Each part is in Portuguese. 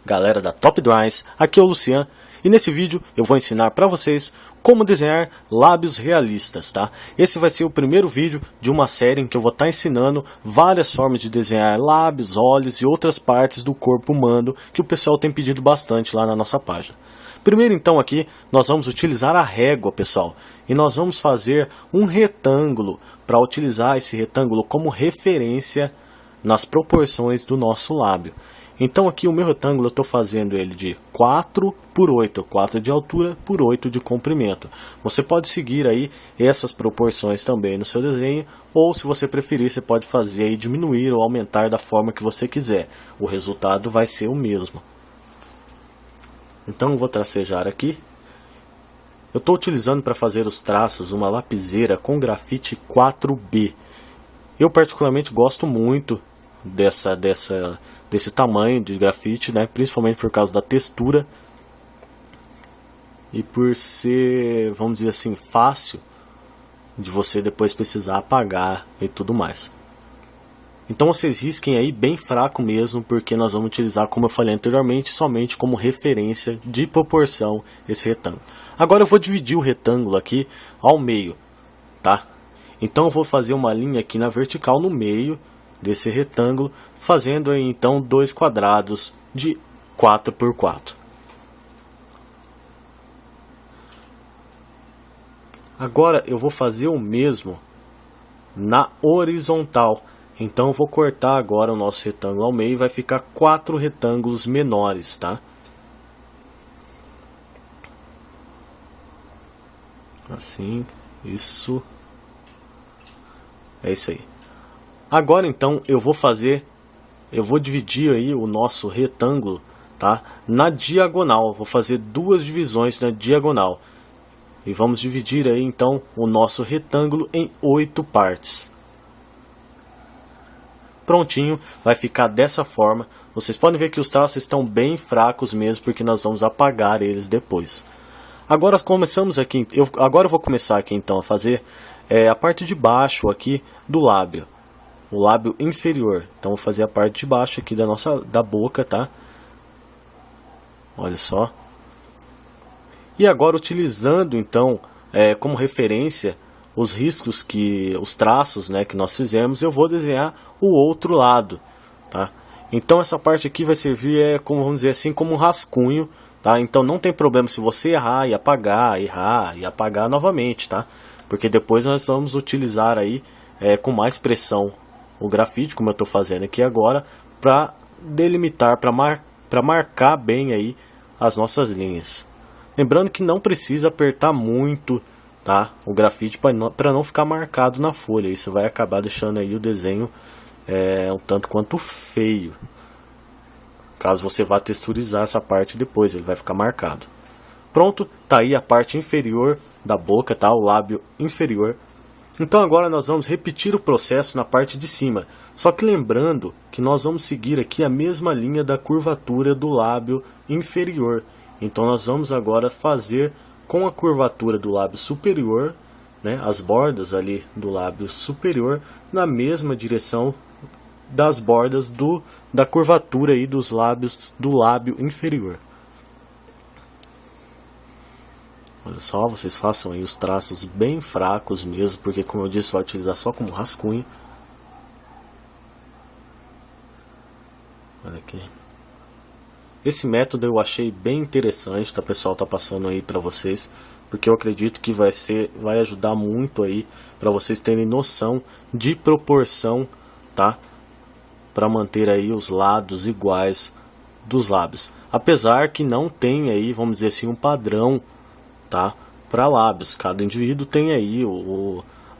Galera da Top Drawings, aqui é o Lucian e nesse vídeo eu vou ensinar para vocês como desenhar lábios realistas, tá? Esse vai ser o primeiro vídeo de uma série em que eu vou estar ensinando várias formas de desenhar lábios, olhos e outras partes do corpo humano que o pessoal tem pedido bastante lá na nossa página. Primeiro então aqui nós vamos utilizar a régua, pessoal, e nós vamos fazer um retângulo para utilizar esse retângulo como referência nas proporções do nosso lábio. Então aqui o meu retângulo eu estou fazendo ele de 4 por 8, 4 de altura por 8 de comprimento. Você pode seguir aí essas proporções também no seu desenho, ou se você preferir você pode fazer aí diminuir ou aumentar da forma que você quiser. O resultado vai ser o mesmo. Então eu vou tracejar aqui. Eu estou utilizando para fazer os traços uma lapiseira com grafite 4B. Eu particularmente gosto muito desse tamanho de grafite, né? Principalmente por causa da textura e por ser, vamos dizer assim, fácil de você depois precisar apagar e tudo mais. Então vocês risquem aí bem fraco mesmo, porque nós vamos utilizar, como eu falei anteriormente, somente como referência de proporção esse retângulo. Agora eu vou dividir o retângulo aqui ao meio, tá? Então eu vou fazer uma linha aqui na vertical no meio desse retângulo, fazendo aí então dois quadrados de 4 por 4. Agora eu vou fazer o mesmo na horizontal. Então eu vou cortar agora o nosso retângulo ao meio e vai ficar 4 retângulos menores, tá? Assim, isso. É isso aí. Agora então eu vou dividir aí o nosso retângulo, tá? Na diagonal, vou fazer duas divisões na diagonal. E vamos dividir aí então o nosso retângulo em 8 partes. Prontinho, vai ficar dessa forma. Vocês podem ver que os traços estão bem fracos mesmo, porque nós vamos apagar eles depois. Agora começamos aqui, agora eu vou começar aqui então a fazer a parte de baixo aqui do lábio. O lábio inferior. Então vou fazer a parte de baixo aqui da boca, tá? Olha só. E agora utilizando então como referência os riscos os traços, né, que nós fizemos, eu vou desenhar o outro lado, tá? Então essa parte aqui vai servir como, vamos dizer assim, como um rascunho, tá? Então não tem problema se você errar e apagar novamente, tá? Porque depois nós vamos utilizar aí com mais pressão o grafite, como eu estou fazendo aqui agora, para delimitar, para marcar bem aí as nossas linhas. Lembrando que não precisa apertar muito, tá? O grafite para não ficar marcado na folha. Isso vai acabar deixando aí o desenho um tanto quanto feio. Caso você vá texturizar essa parte depois, ele vai ficar marcado. Pronto, tá aí a parte inferior da boca, tá? O lábio inferior. Então agora nós vamos repetir o processo na parte de cima. Só que lembrando que nós vamos seguir aqui a mesma linha da curvatura do lábio inferior. Então nós vamos agora fazer com a curvatura do lábio superior, né, as bordas ali do lábio superior, na mesma direção das bordas da curvatura aí dos lábios do lábio inferior. Olha só, vocês façam aí os traços bem fracos mesmo, porque como eu disse, vai utilizar só como rascunho. Olha aqui. Esse método eu achei bem interessante, tá, pessoal? Tá passando aí para vocês, porque eu acredito que vai ajudar muito aí para vocês terem noção de proporção, tá? Para manter aí os lados iguais dos lábios. Apesar que não tem aí, vamos dizer assim, um padrão, tá, para lábios. Cada indivíduo tem aí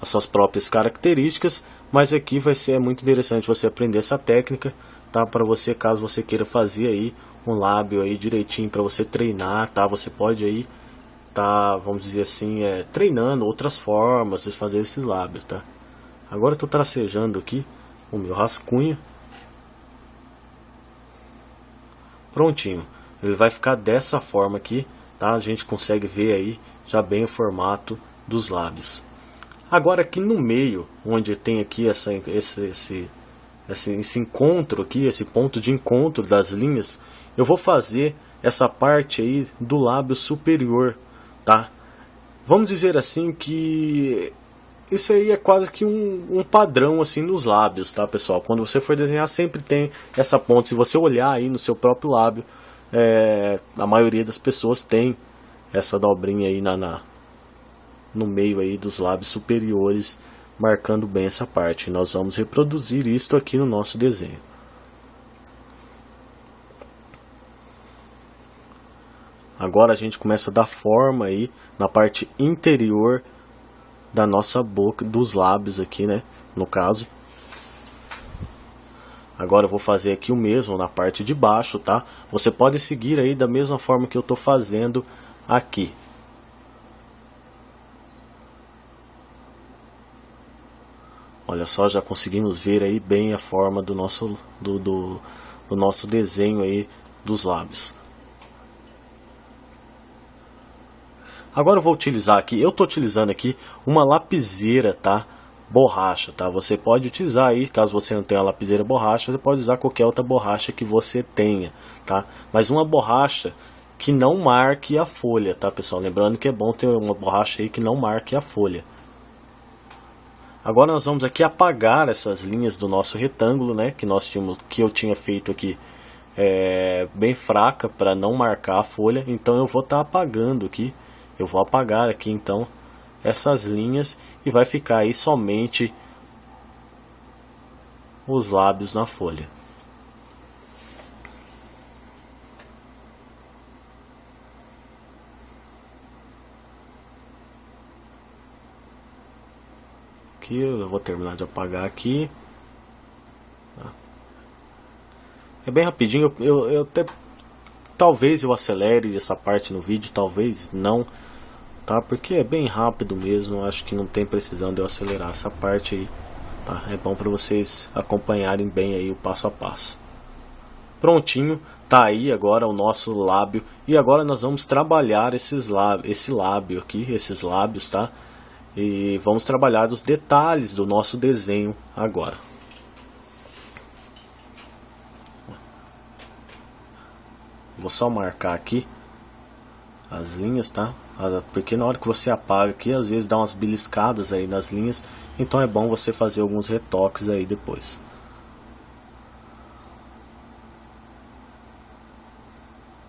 as suas próprias características, mas aqui vai ser muito interessante você aprender essa técnica, tá, para você, caso você queira fazer aí um lábio aí direitinho para você treinar, tá? Você pode aí tá, vamos dizer assim, treinando outras formas de fazer esses lábios, tá? Agora eu tô tracejando aqui o meu rascunho. Prontinho. Ele vai ficar dessa forma aqui, tá? A gente consegue ver aí já bem o formato dos lábios. Agora aqui no meio, onde tem aqui esse encontro aqui, esse ponto de encontro das linhas, eu vou fazer essa parte aí do lábio superior, tá? Vamos dizer assim que isso aí é quase que um padrão assim nos lábios, tá, pessoal? Quando você for desenhar, sempre tem essa ponta. Se você olhar aí no seu próprio lábio, a maioria das pessoas tem essa dobrinha aí no meio aí dos lábios superiores, marcando bem essa parte. Nós vamos reproduzir isto aqui no nosso desenho. Agora a gente começa a dar forma aí na parte interior da nossa boca, dos lábios aqui, né, no caso. Agora eu vou fazer aqui o mesmo na parte de baixo, tá? Você pode seguir aí da mesma forma que eu tô fazendo aqui. Olha só, já conseguimos ver aí bem a forma do nosso do nosso desenho aí dos lábios. Agora eu vou utilizar aqui, eu estou utilizando aqui uma lapiseira, tá? Borracha, tá? Você pode utilizar aí, caso você não tenha a lapiseira borracha, você pode usar qualquer outra borracha que você tenha, tá? Mas uma borracha que não marque a folha, tá, pessoal? Lembrando que é bom ter uma borracha aí que não marque a folha. Agora nós vamos aqui apagar essas linhas do nosso retângulo, né? Que eu tinha feito aqui bem fraca para não marcar a folha. Então eu vou estar apagando aqui. Eu vou apagar aqui então essas linhas e vai ficar aí somente os lábios na folha. Aqui eu vou terminar de apagar aqui. É bem rapidinho, eu até talvez eu acelere essa parte no vídeo, talvez não, tá? Porque é bem rápido mesmo, acho que não tem precisão de eu acelerar essa parte aí, tá? É bom para vocês acompanharem bem aí o passo a passo. Prontinho, tá aí agora o nosso lábio, e agora nós vamos trabalhar esse lábio aqui, esses lábios, tá? E vamos trabalhar os detalhes do nosso desenho agora. Vou só marcar aqui as linhas, tá? Porque na hora que você apaga aqui, às vezes dá umas beliscadas aí nas linhas. Então é bom você fazer alguns retoques aí depois.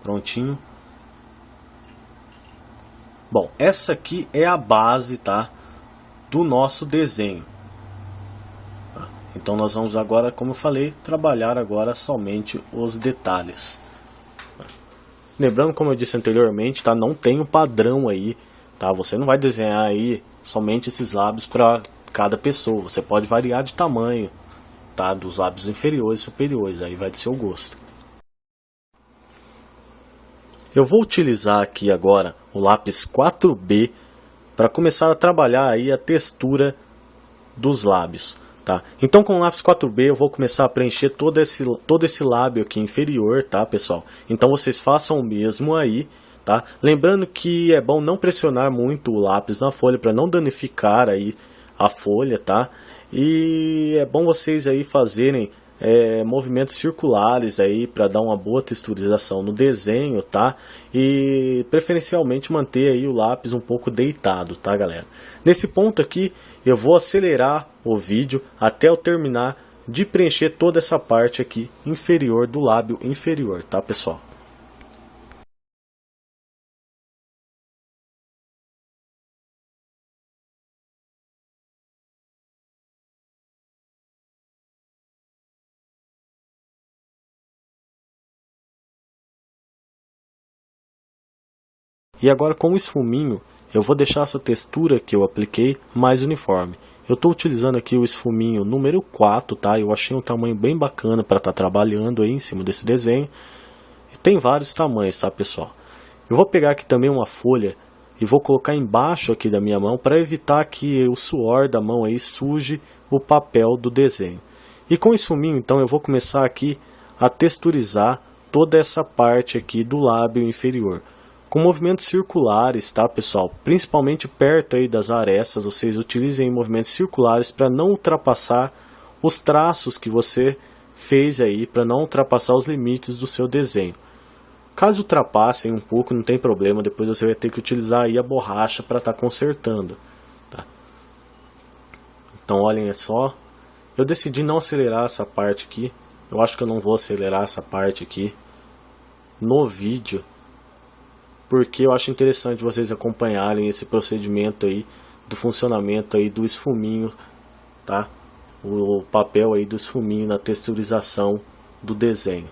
Prontinho. Bom, essa aqui é a base, tá? Do nosso desenho. Então nós vamos agora, como eu falei, trabalhar agora somente os detalhes. Lembrando, como eu disse anteriormente, tá? Não tem um padrão aí, tá? Você não vai desenhar aí somente esses lábios para cada pessoa. Você pode variar de tamanho, tá? Dos lábios inferiores e superiores, aí vai do seu gosto. Eu vou utilizar aqui agora o lápis 4B para começar a trabalhar aí a textura dos lábios. Tá? Então com o lápis 4B eu vou começar a preencher todo esse lábio aqui inferior, tá, pessoal? Então vocês façam o mesmo aí, tá? Lembrando que é bom não pressionar muito o lápis na folha para não danificar aí a folha, tá? E é bom vocês aí fazerem movimentos circulares aí para dar uma boa texturização no desenho, tá? E preferencialmente manter aí o lápis um pouco deitado, tá, galera? Nesse ponto aqui eu vou acelerar o vídeo até eu terminar de preencher toda essa parte aqui inferior do lábio inferior, tá, pessoal? E agora com o esfuminho, eu vou deixar essa textura que eu apliquei mais uniforme. Eu estou utilizando aqui o esfuminho número 4, tá? Eu achei um tamanho bem bacana para estar trabalhando aí em cima desse desenho. E tem vários tamanhos, tá, pessoal? Eu vou pegar aqui também uma folha e vou colocar embaixo aqui da minha mão para evitar que o suor da mão aí suje o papel do desenho. E com o esfuminho, então, eu vou começar aqui a texturizar toda essa parte aqui do lábio inferior. Com movimentos circulares, tá, pessoal? Principalmente perto aí das arestas, vocês utilizem movimentos circulares para não ultrapassar os traços que você fez aí, para não ultrapassar os limites do seu desenho. Caso ultrapasse um pouco, não tem problema, depois você vai ter que utilizar aí a borracha para estar consertando, tá? Então olhem só, eu decidi não acelerar essa parte aqui, eu acho que eu não vou acelerar essa parte aqui no vídeo, porque eu acho interessante vocês acompanharem esse procedimento aí do funcionamento aí do esfuminho, tá? O papel aí do esfuminho na texturização do desenho.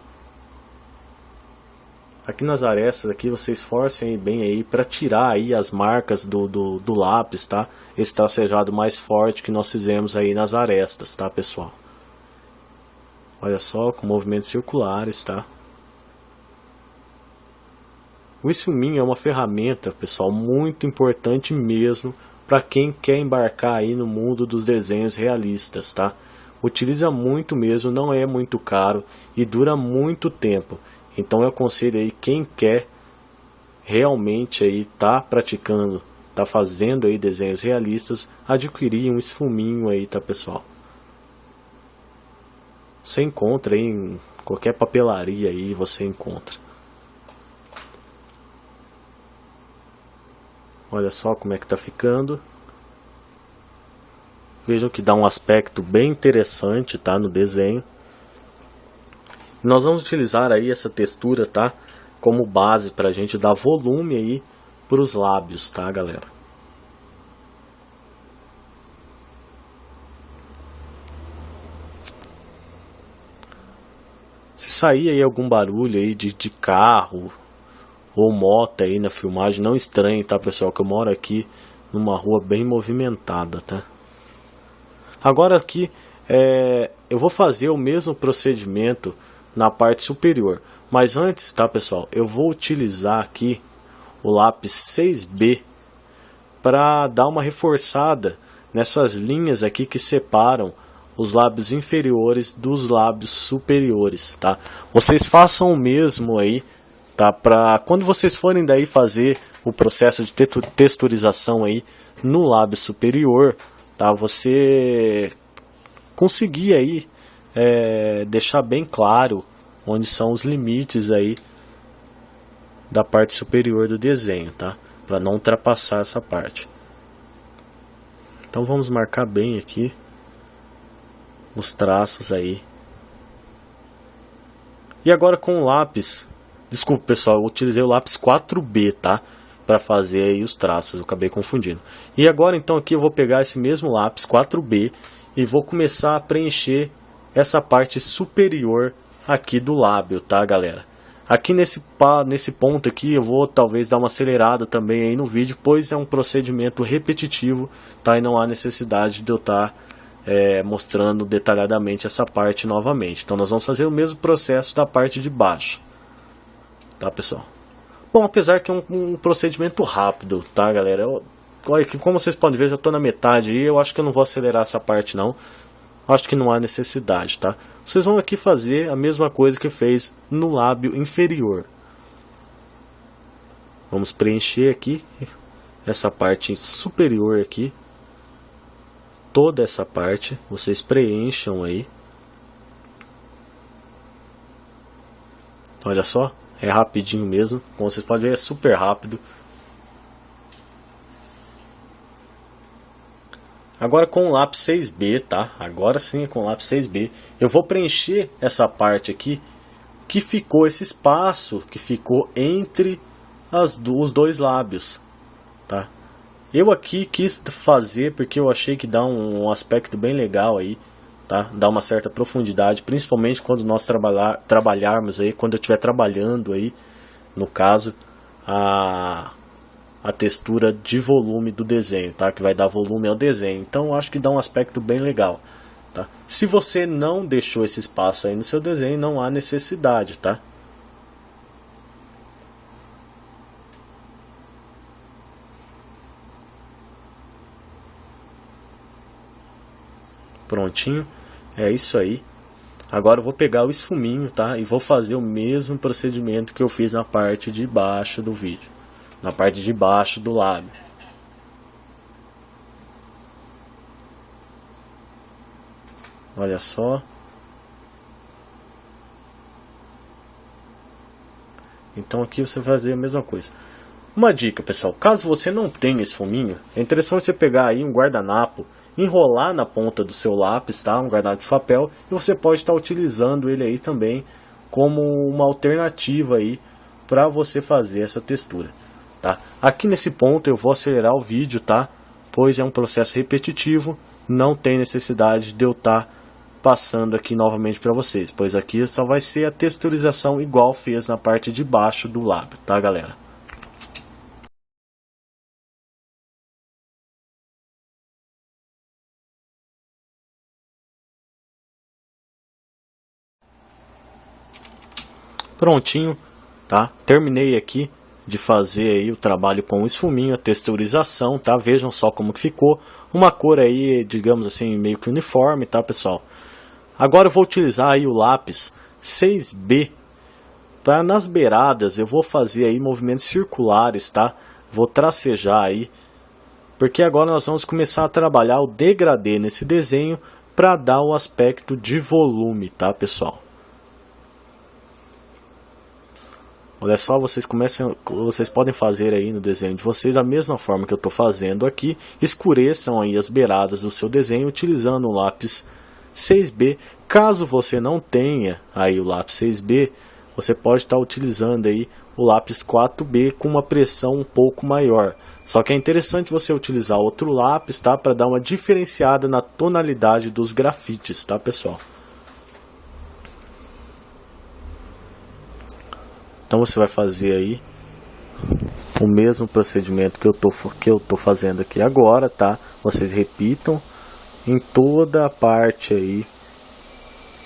Aqui nas arestas aqui vocês forcem bem aí para tirar aí as marcas do lápis, tá? Esse tracejado mais forte que nós fizemos aí nas arestas, tá, pessoal? Olha só, com movimentos circulares, tá? O esfuminho é uma ferramenta, pessoal, muito importante mesmo para quem quer embarcar aí no mundo dos desenhos realistas, tá? Utiliza muito mesmo, não é muito caro e dura muito tempo. Então eu aconselho aí quem quer realmente aí tá praticando, tá fazendo aí desenhos realistas, adquirir um esfuminho aí, tá, pessoal? Você encontra aí em qualquer papelaria aí, você encontra. Olha só como é que tá ficando. Vejam que dá um aspecto bem interessante, tá, no desenho. Nós vamos utilizar aí essa textura, tá, como base para a gente dar volume aí para os lábios, tá, galera? Se sair aí algum barulho aí de carro ou moto aí na filmagem, não estranhe, tá, pessoal, que eu moro aqui numa rua bem movimentada, tá? Agora aqui eu vou fazer o mesmo procedimento na parte superior, mas antes, tá, pessoal, eu vou utilizar aqui o lápis 6B para dar uma reforçada nessas linhas aqui que separam os lábios inferiores dos lábios superiores, tá? Vocês façam o mesmo aí, tá? Para quando vocês forem daí fazer o processo de texturização aí no lábio superior, tá? Você conseguir aí deixar bem claro onde são os limites aí da parte superior do desenho, tá? Para não ultrapassar essa parte. Então vamos marcar bem aqui os traços aí. E agora com o lápis, desculpa, pessoal, eu utilizei o lápis 4B, tá? Para fazer aí os traços, eu acabei confundindo. E agora então aqui eu vou pegar esse mesmo lápis 4B e vou começar a preencher essa parte superior aqui do lábio, tá, galera? Aqui nesse ponto aqui eu vou talvez dar uma acelerada também aí no vídeo, pois é um procedimento repetitivo, tá? E não há necessidade de eu estar mostrando detalhadamente essa parte novamente. Então nós vamos fazer o mesmo processo da parte de baixo, tá, pessoal? Bom, apesar que é um procedimento rápido, tá, galera? Olha que, como vocês podem ver, já estou na metade aí. Eu acho que eu não vou acelerar essa parte não. Acho que não há necessidade, tá? Vocês vão aqui fazer a mesma coisa que fez no lábio inferior. Vamos preencher aqui essa parte superior aqui. Toda essa parte, vocês preencham aí. Olha só, é rapidinho mesmo. Como vocês podem ver, é super rápido. Agora com o lápis 6B, tá? Agora sim, com o lápis 6B, eu vou preencher essa parte aqui, que ficou esse espaço, que ficou entre os dois lábios, tá? Eu aqui quis fazer porque eu achei que dá um aspecto bem legal aí, tá? Dá uma certa profundidade, principalmente quando nós trabalharmos aí, quando eu estiver trabalhando aí, no caso, a textura de volume do desenho, tá? Que vai dar volume ao desenho. Então eu acho que dá um aspecto bem legal, tá? Se você não deixou esse espaço aí no seu desenho, não há necessidade, tá? Prontinho, é isso aí. Agora eu vou pegar o esfuminho, tá? E vou fazer o mesmo procedimento que eu fiz na parte de baixo do vídeo, na parte de baixo do lábio. Olha só. Então aqui você vai fazer a mesma coisa. Uma dica, pessoal, caso você não tenha esfuminho, é interessante você pegar aí um guardanapo, enrolar na ponta do seu lápis, tá? Um guardanapo de papel, e você pode estar utilizando ele aí também como uma alternativa aí para você fazer essa textura, tá? Aqui nesse ponto eu vou acelerar o vídeo, tá? Pois é um processo repetitivo, não tem necessidade de eu estar passando aqui novamente para vocês, pois aqui só vai ser a texturização igual fez na parte de baixo do lábio, tá, galera? Prontinho, tá? Terminei aqui de fazer aí o trabalho com o esfuminho, a texturização, tá? Vejam só como que ficou. Uma cor aí, digamos assim, meio que uniforme, tá, pessoal? Agora eu vou utilizar aí o lápis 6B. Para nas beiradas eu vou fazer aí movimentos circulares, tá? Vou tracejar aí. Porque agora nós vamos começar a trabalhar o degradê nesse desenho para dar o aspecto de volume, tá, pessoal? Olha só, vocês podem fazer aí no desenho de vocês da mesma forma que eu estou fazendo aqui. Escureçam aí as beiradas do seu desenho utilizando o lápis 6B. Caso você não tenha aí o lápis 6B, você pode estar utilizando aí o lápis 4B com uma pressão um pouco maior. Só que é interessante você utilizar outro lápis, tá? Para dar uma diferenciada na tonalidade dos grafites, tá, pessoal? Então você vai fazer aí o mesmo procedimento que eu tô fazendo aqui agora, tá? Vocês repitam em toda a parte aí,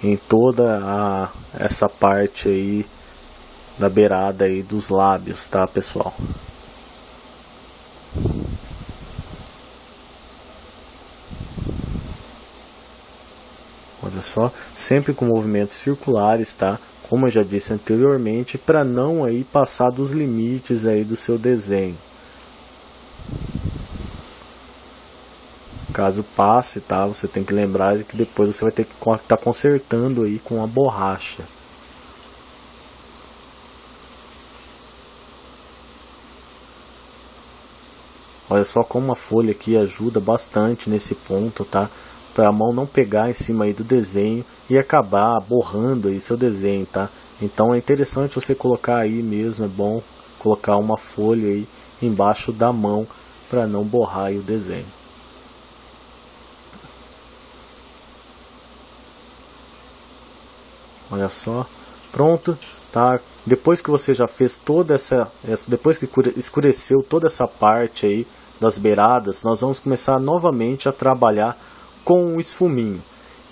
em toda essa parte aí da beirada aí dos lábios, tá, pessoal? Olha só, sempre com movimentos circulares, tá? Como eu já disse anteriormente, para não aí passar dos limites aí do seu desenho. Caso passe, tá? Você tem que lembrar que depois você vai ter que estar consertando aí com a borracha. Olha só como a folha aqui ajuda bastante nesse ponto, tá? Para a mão não pegar em cima aí do desenho e acabar borrando aí seu desenho, tá? Então é interessante você colocar aí mesmo, é bom colocar uma folha aí embaixo da mão para não borrar aí o desenho. Olha só, pronto, tá? Depois que você já fez toda depois que escureceu toda essa parte aí das beiradas, nós vamos começar novamente a trabalhar com o esfuminho.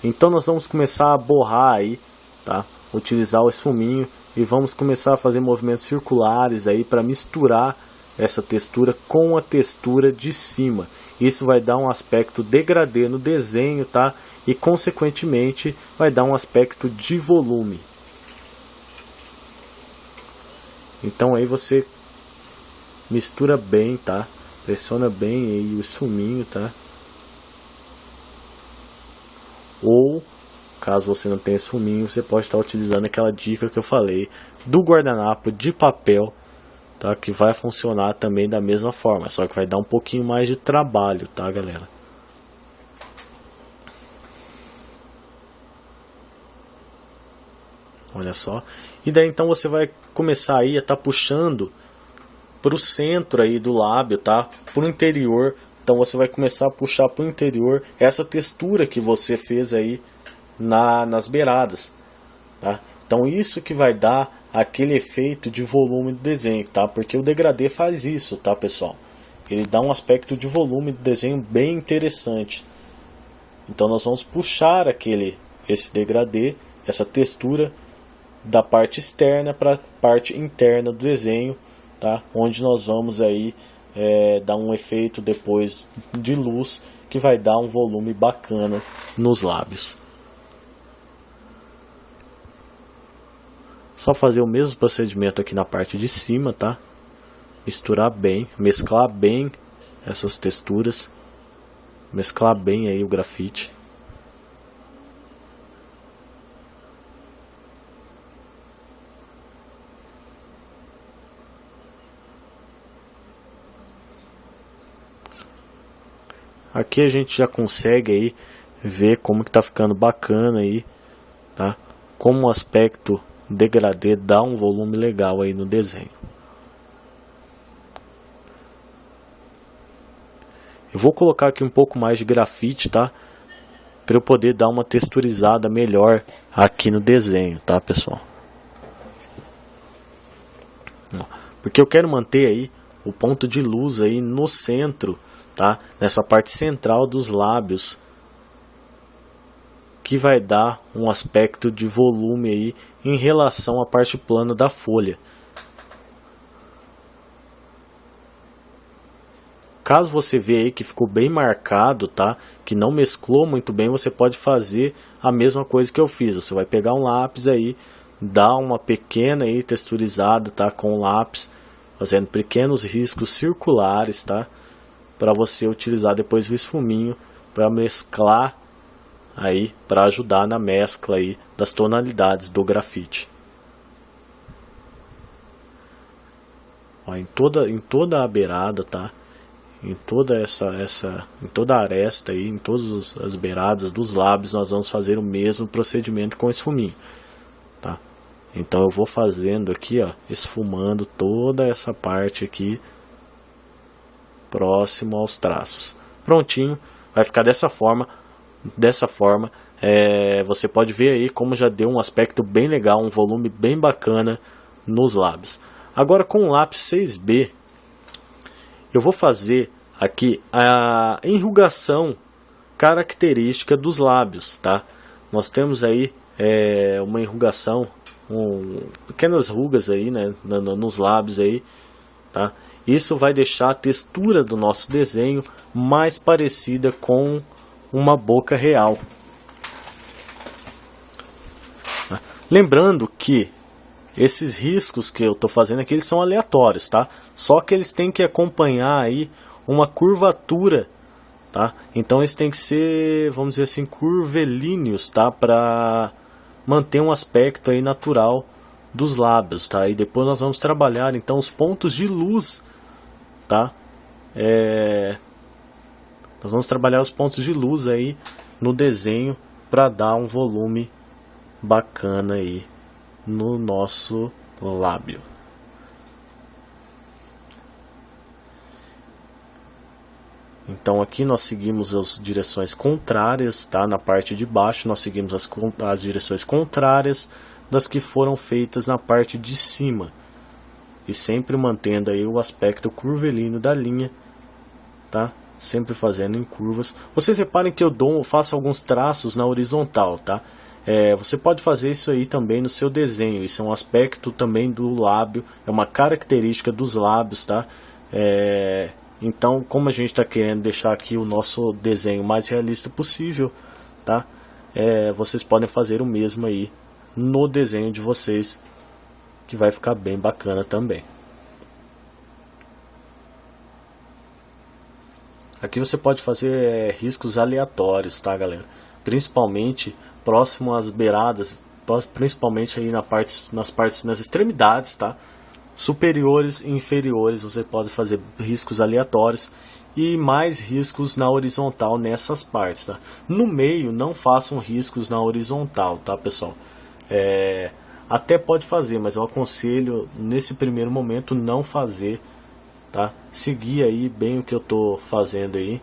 Então nós vamos começar a borrar aí, tá? Utilizar o esfuminho e vamos começar a fazer movimentos circulares aí para misturar essa textura com a textura de cima. Isso vai dar um aspecto degradê no desenho, tá? E consequentemente vai dar um aspecto de volume. Então aí você mistura bem, tá? Pressiona bem aí o esfuminho, tá? Ou, caso você não tenha esfuminho, você pode estar utilizando aquela dica que eu falei do guardanapo de papel, tá? Que vai funcionar também da mesma forma, só que vai dar um pouquinho mais de trabalho, tá, galera? Olha só. E daí então você vai começar aí a estar puxando para o centro aí do lábio, tá? Para o interior. Então você vai começar a puxar para o interior essa textura que você fez aí nas beiradas, tá? Então isso que vai dar aquele efeito de volume do desenho, tá? Porque o degradê faz isso, tá, pessoal? Ele dá um aspecto de volume do desenho bem interessante. Então nós vamos puxar esse degradê, essa textura da parte externa para a parte interna do desenho, tá? Onde nós vamos aí dar um efeito depois de luz que vai dar um volume bacana nos lábios. Só fazer o mesmo procedimento aqui na parte de cima, tá? Misturar bem, mesclar bem essas texturas, mesclar bem aí o grafite. aqui a gente já consegue aí ver como que tá ficando bacana aí, tá? Como o aspecto degradê dá um volume legal aí no desenho. Eu vou colocar aqui um pouco mais de grafite, tá? Para eu poder dar uma texturizada melhor aqui no desenho, tá, pessoal? Porque eu quero manter aí o ponto de luz aí no centro, tá? Nessa parte central dos lábios, que vai dar um aspecto de volume aí em relação à parte plana da folha. Caso você veja aí que ficou bem marcado, tá? Que não mesclou muito bem, você pode fazer a mesma coisa que eu fiz. Você vai pegar um lápis aí, dar uma pequena aí texturizada, tá? Com o lápis, fazendo pequenos riscos circulares, tá? Para você utilizar depois o esfuminho para mesclar aí, para ajudar na mescla aí das tonalidades do grafite. Ó, em toda a beirada, tá? Em toda em toda a aresta aí, em todas as beiradas dos lábios, nós vamos fazer o mesmo procedimento com esfuminho, tá? Então eu vou fazendo aqui, ó, esfumando toda essa parte aqui próximo aos traços. Prontinho, vai ficar dessa forma. Você pode ver aí como já deu um aspecto bem legal, um volume bem bacana nos lábios. Agora com o lápis 6B, eu vou fazer aqui a enrugação característica dos lábios, tá? Nós temos aí uma enrugação, pequenas rugas aí, né, nos lábios aí, tá? Isso vai deixar a textura do nosso desenho mais parecida com uma boca real. Lembrando que esses riscos que eu estou fazendo aqui, eles são aleatórios, tá? Só que eles têm que acompanhar aí uma curvatura, tá? Então eles têm que ser, vamos dizer assim, curvilíneos, tá? Para manter um aspecto aí natural dos lábios, tá? E depois nós vamos trabalhar então os pontos de luz, tá? Nós vamos trabalhar os pontos de luz aí no desenho para dar um volume bacana aí no nosso lábio. Então aqui nós seguimos as direções contrárias, tá? Na parte de baixo nós seguimos as direções contrárias das que foram feitas na parte de cima. E sempre mantendo aí o aspecto curvilíneo da linha, tá? Sempre fazendo em curvas. Vocês reparem que eu faço alguns traços na horizontal, tá? Você pode fazer isso aí também no seu desenho. Isso é um aspecto também do lábio, é uma característica dos lábios, tá? Então, como a gente está querendo deixar aqui o nosso desenho mais realista possível, tá? Vocês podem fazer o mesmo aí no desenho de vocês, que vai ficar bem bacana também. Aqui você pode fazer riscos aleatórios, tá, galera? Principalmente próximo às beiradas, principalmente aí nas extremidades, tá? Superiores e inferiores, você pode fazer riscos aleatórios e mais riscos na horizontal nessas partes, tá? No meio, não façam riscos na horizontal, tá, pessoal? Até pode fazer, mas eu aconselho nesse primeiro momento não fazer, tá? Seguir aí bem o que eu tô fazendo aí.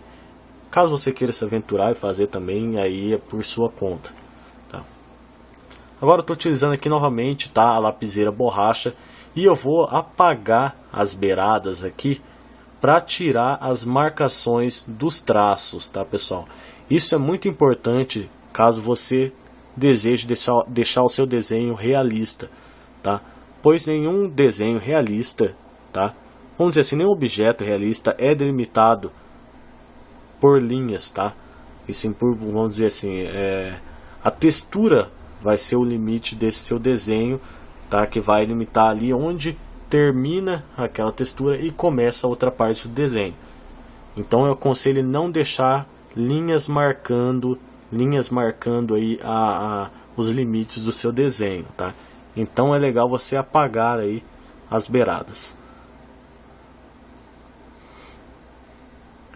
Caso você queira se aventurar e fazer também, aí é por sua conta, tá? Agora eu tô utilizando aqui novamente, tá, a lapiseira borracha, e eu vou apagar as beiradas aqui para tirar as marcações dos traços, tá, pessoal? Isso é muito importante caso você deseje deixar o seu desenho realista, tá? Pois nenhum desenho realista, tá? Vamos dizer assim, nenhum objeto realista é delimitado por linhas, tá? E sim por, vamos dizer assim, a textura vai ser o limite desse seu desenho, tá? Que vai limitar ali onde termina aquela textura e começa a outra parte do desenho. Então eu aconselho não deixar linhas marcando aí os limites do seu desenho, tá? Então é legal você apagar aí as beiradas.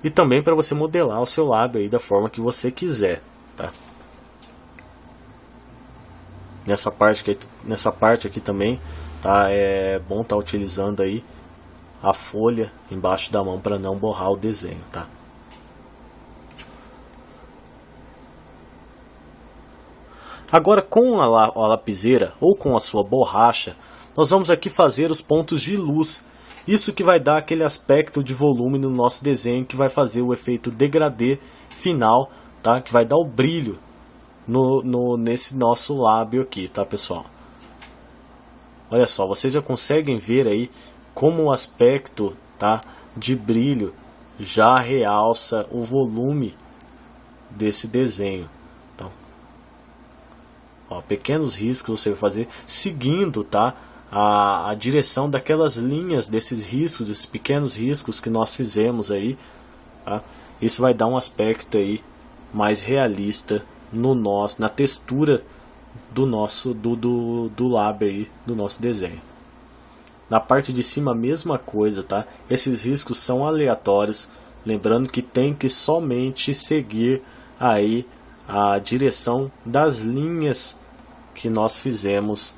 e também para você modelar o seu lábio aí da forma que você quiser, tá? Nessa parte aqui também, tá? É bom estar utilizando aí a folha embaixo da mão para não borrar o desenho, tá? Agora com a lapiseira ou com a sua borracha, nós vamos aqui fazer os pontos de luz. Isso que vai dar aquele aspecto de volume no nosso desenho, que vai fazer o efeito degradê final, tá? Que vai dar o brilho nesse nosso lábio aqui, tá, pessoal? Olha só, vocês já conseguem ver aí como o aspecto, tá, de brilho já realça o volume desse desenho. Então, ó, pequenos riscos você vai fazer seguindo, tá, a direção daquelas linhas, desses riscos, desses pequenos riscos que nós fizemos aí, tá? Isso vai dar um aspecto aí mais realista na textura do nosso do lábio aí, do nosso desenho. Na parte de cima a mesma coisa, tá? Esses riscos são aleatórios, lembrando que tem que somente seguir aí a direção das linhas que nós fizemos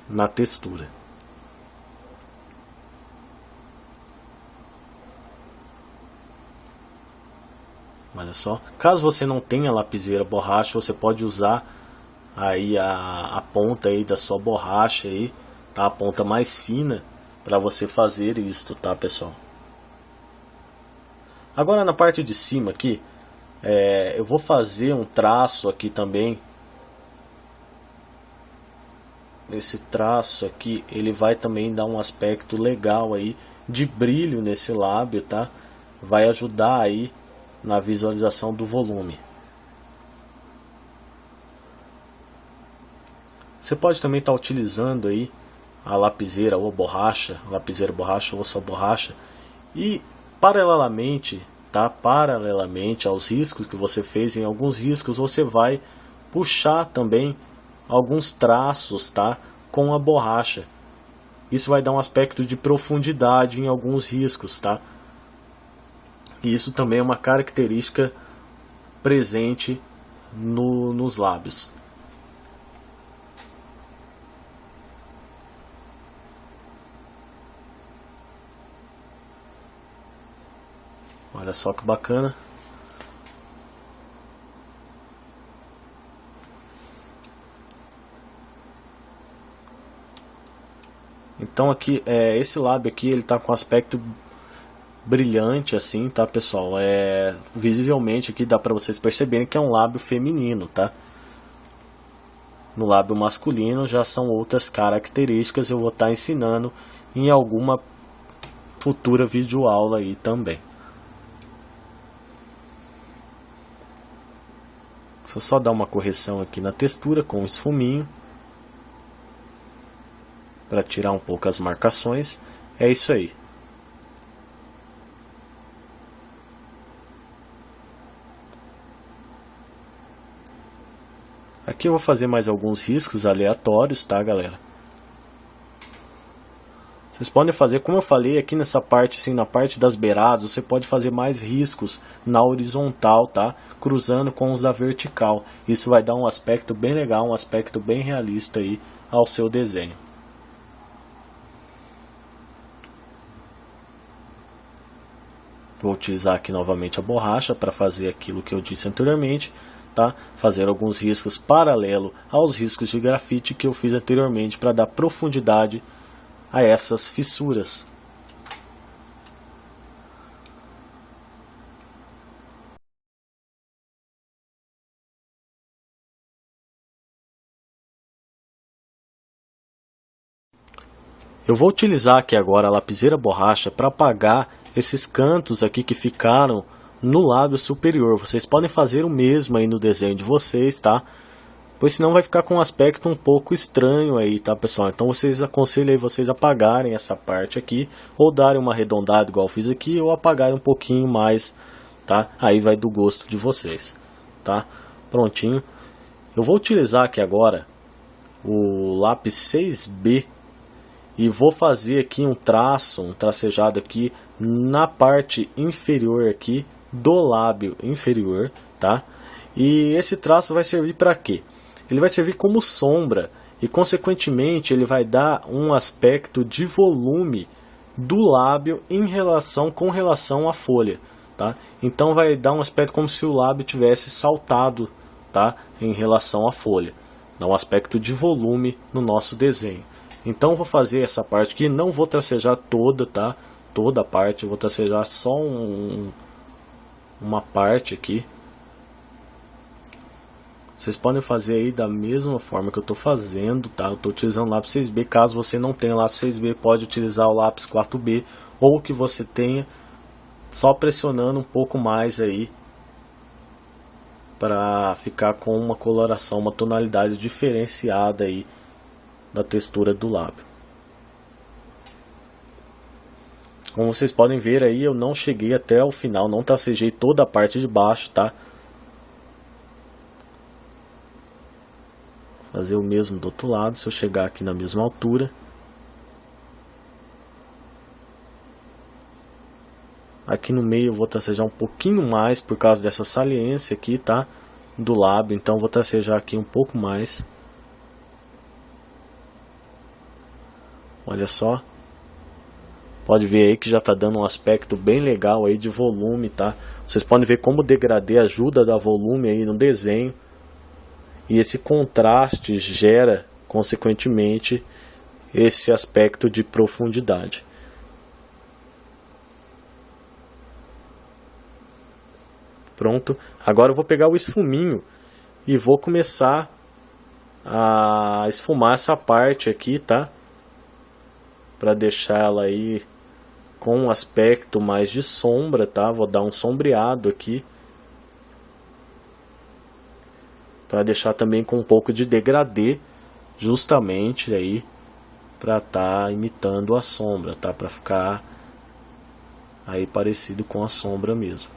na textura. Olha só, caso você não tenha lapiseira borracha, você pode usar aí a ponta aí da sua borracha aí, tá? A ponta mais fina para você fazer isto, tá, pessoal? Agora na parte de cima aqui, eu vou fazer um traço aqui também. Esse traço aqui, ele vai também dar um aspecto legal aí de brilho nesse lábio, tá? Vai ajudar aí na visualização do volume. Você pode também estar utilizando aí a lapiseira ou borracha, lapiseira borracha ou só borracha, e paralelamente, tá? Paralelamente aos riscos que você fez, em alguns riscos você vai puxar também alguns traços, tá? Com a borracha. Isso vai dar um aspecto de profundidade em alguns riscos, tá? E isso também é uma característica presente nos lábios. Olha só que bacana. Então aqui, esse lábio aqui, ele tá com aspecto brilhante assim, tá, pessoal? Visivelmente aqui dá pra vocês perceberem que é um lábio feminino, tá? No lábio masculino já são outras características, eu vou estar ensinando em alguma futura videoaula aí também. Só dar uma correção aqui na textura com o esfuminho para tirar um pouco as marcações. É isso aí. Aqui eu vou fazer mais alguns riscos aleatórios, tá, galera? Vocês podem fazer, como eu falei aqui nessa parte, assim, na parte das beiradas, você pode fazer mais riscos na horizontal, tá? Cruzando com os da vertical. Isso vai dar um aspecto bem legal, um aspecto bem realista aí ao seu desenho. Vou utilizar aqui novamente a borracha para fazer aquilo que eu disse anteriormente, tá? Fazer alguns riscos paralelo aos riscos de grafite que eu fiz anteriormente para dar profundidade a essas fissuras. Eu vou utilizar aqui agora a lapiseira borracha para apagar esses cantos aqui que ficaram no lábio superior. Vocês podem fazer o mesmo aí no desenho de vocês, tá? Pois senão vai ficar com um aspecto um pouco estranho aí, tá, pessoal? Então aconselho aí vocês apagarem essa parte aqui, ou darem uma arredondada igual eu fiz aqui, ou apagarem um pouquinho mais, tá? Aí vai do gosto de vocês, tá? Prontinho. Eu vou utilizar aqui agora o lápis 6B e vou fazer aqui um tracejado aqui na parte inferior aqui do lábio inferior, tá? E esse traço vai servir para quê? Ele vai servir como sombra e consequentemente ele vai dar um aspecto de volume do lábio com relação à folha, tá? Então vai dar um aspecto como se o lábio tivesse saltado, tá? Em relação à folha. Dá um aspecto de volume no nosso desenho. Então vou fazer essa parte aqui, não vou tracejar toda, tá? Toda a parte, eu vou tracejar só uma parte aqui. Vocês podem fazer aí da mesma forma que eu estou fazendo, tá? Eu estou utilizando o lápis 6B. Caso você não tenha lápis 6B, pode utilizar o lápis 4B ou que você tenha, só pressionando um pouco mais aí para ficar com uma coloração, uma tonalidade diferenciada aí da textura do lábio. Como vocês podem ver aí, eu não cheguei até o final, não tracejei toda a parte de baixo, tá? Fazer o mesmo do outro lado, se eu chegar aqui na mesma altura. Aqui no meio eu vou tracejar um pouquinho mais por causa dessa saliência aqui, tá? Do lábio, então vou tracejar aqui um pouco mais. Olha só. Pode ver aí que já tá dando um aspecto bem legal aí de volume, tá? Vocês podem ver como o degradê ajuda a dar volume aí no desenho. E esse contraste gera, consequentemente, esse aspecto de profundidade. Pronto. Agora eu vou pegar o esfuminho e vou começar a esfumar essa parte aqui, tá? Para deixar ela aí com um aspecto mais de sombra, tá? Vou dar um sombreado aqui. Para deixar também com um pouco de degradê, justamente aí para estar imitando a sombra, tá? Para ficar aí parecido com a sombra mesmo.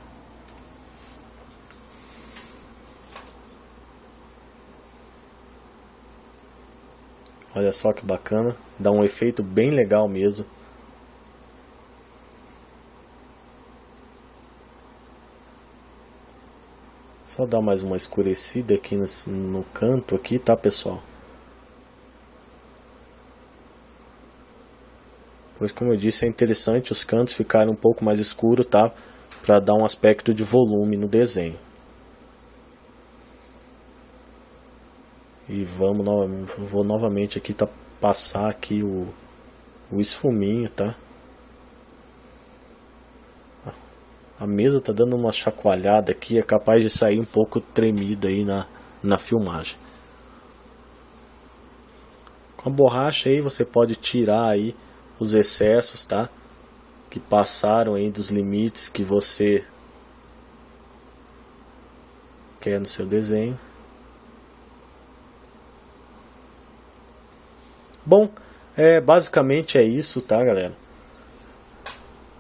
Olha só que bacana, dá um efeito bem legal mesmo. Só dar mais uma escurecida aqui no canto aqui, tá, pessoal? Pois, como eu disse, é interessante os cantos ficarem um pouco mais escuros, tá? Para dar um aspecto de volume no desenho. E vou novamente aqui, tá? Passar aqui o esfuminho, tá? A mesa tá dando uma chacoalhada aqui, é capaz de sair um pouco tremida aí na filmagem. Com a borracha aí você pode tirar aí os excessos, tá? Que passaram aí dos limites que você quer no seu desenho. Bom, basicamente é isso, tá, galera?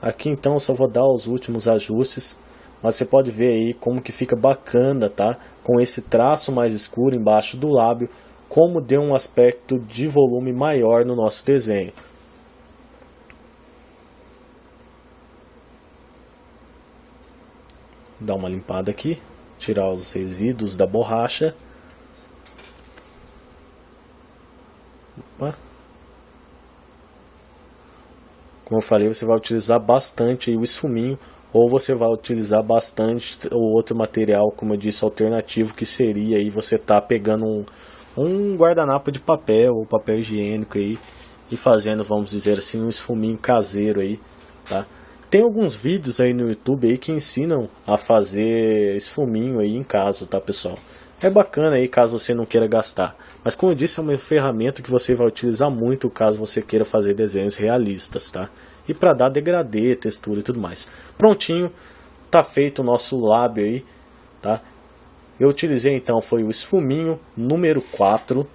Aqui então eu só vou dar os últimos ajustes, mas você pode ver aí como que fica bacana, tá? Com esse traço mais escuro embaixo do lábio, como deu um aspecto de volume maior no nosso desenho. Dar uma limpada aqui, tirar os resíduos da borracha. Opa. Como eu falei, você vai utilizar bastante o esfuminho, ou você vai utilizar bastante o outro material, como eu disse, alternativo, que seria aí você tá pegando um guardanapo de papel ou papel higiênico aí e fazendo, vamos dizer assim, um esfuminho caseiro aí, tá? Tem alguns vídeos aí no YouTube aí que ensinam a fazer esfuminho aí em casa, tá, pessoal? É bacana aí caso você não queira gastar. Mas como eu disse, é uma ferramenta que você vai utilizar muito caso você queira fazer desenhos realistas, tá? E para dar degradê, textura e tudo mais. Prontinho, tá feito o nosso lábio aí, tá? Eu utilizei então foi o esfuminho número 4.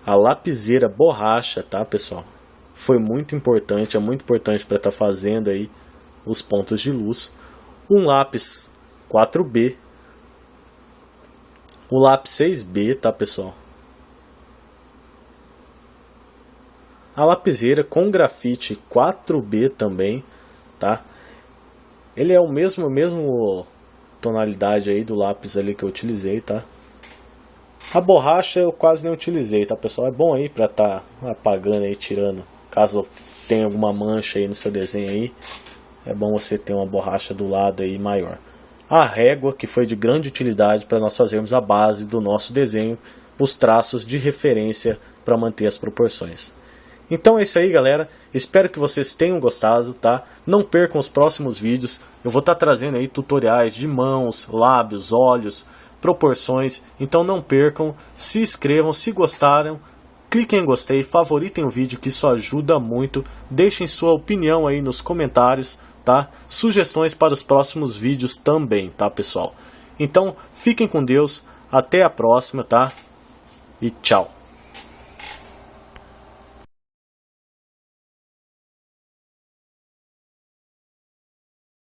A lapiseira borracha, tá, pessoal? Foi muito importante, é muito importante para estar fazendo aí os pontos de luz. Um lápis 4B. O lápis 6B, tá, pessoal? a lapiseira com grafite 4B também, tá? Ele é o mesmo tonalidade aí do lápis ali que eu utilizei, tá? A borracha eu quase nem utilizei, tá, pessoal? É bom aí pra tá apagando aí, tirando, caso tenha alguma mancha aí no seu desenho aí, é bom você ter uma borracha do lado aí maior. A régua, que foi de grande utilidade para nós fazermos a base do nosso desenho, os traços de referência para manter as proporções. Então é isso aí, galera. Espero que vocês tenham gostado, tá? Não percam os próximos vídeos. Eu vou estar trazendo aí tutoriais de mãos, lábios, olhos, proporções. Então não percam. Se inscrevam, se gostaram, cliquem em gostei, favoritem o vídeo, que isso ajuda muito. Deixem sua opinião aí nos comentários, tá? Sugestões para os próximos vídeos também, tá, pessoal? Então fiquem com Deus. Até a próxima, tá? E tchau.